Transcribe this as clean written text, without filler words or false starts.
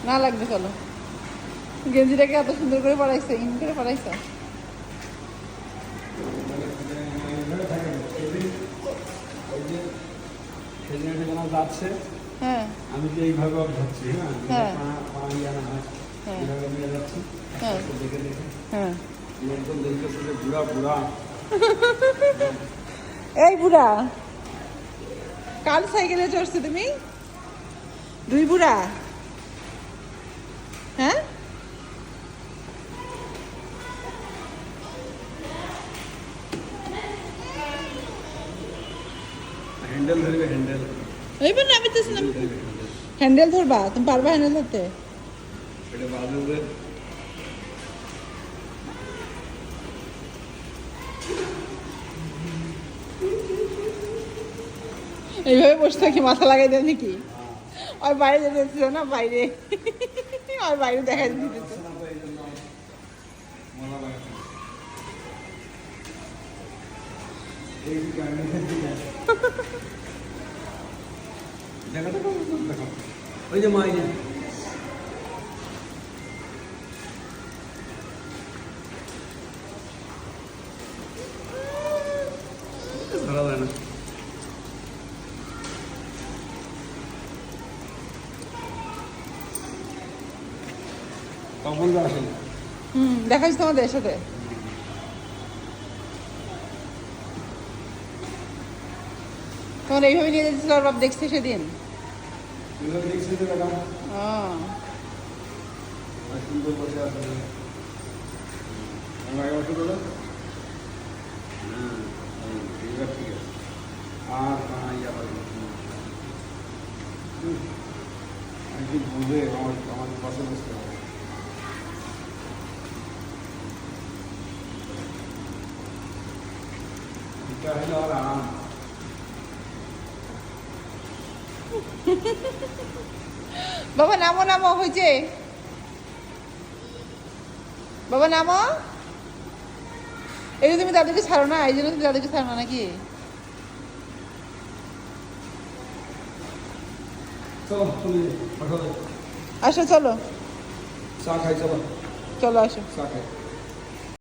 না লাগবে, চলো। গেঞ্জিটাকে এত সুন্দর করে পড়াইছো, ইন করে পড়াইছো। যাচ্ছে, হ্যাঁ আমি যে এইভাবে ধরছি, হ্যাঁ হ্যাঁ এইভাবে নিয়ে যাচ্ছি, হ্যাঁ দেখে দেখে হ্যাঁ। একদম দেখতেছি যে বুড়া বুড়া। এই বুড়া, কার সাইকেলে চড়ছো তুমি? দুই বুড়া, হ্যাঁ? হ্যান্ডেল ধরবে, হ্যান্ডেল এইবার নামিতেছিলাম। হ্যান্ডেল ধরবা? তুমি পারবা হ্যান্ডেল ধরতে? এটা বাজবে। এইভাবে বসে থাকি, মাথা লাগাই দেয় নাকি? ওই বাইরে যেতে দিচ্ছিল না, বাইরে ওই বাইরে দেখা দিতেছে। ওই যে মাই ধরা যায় না। কখন আসেন? দেখাইছি তোমাদের সাথে। তোমার এইভাবে নিয়ে যেতেছিল, ওর বাপ দেখছে সেদিন। দেখছি তো ম্যাডাম, ও, সুন্দর বসে আছে। আমার আগে বসে বলো। এইবার ঠিক আছে। আর আবার আমি কি বলবে, আমার পাশে বসতে হবে। এটা হলো আর আরাম। বাবা নামো নামো, হয়েছে। বাবা নামো। এই যে তুমি দাদুকে ছাড়ো না, এই জন্য তুমি দাদুকে ছাড়ো না নাকি? চলো চলে যাই। আসো, চলো চা খাই, চলো চলো আসো। চা খাই।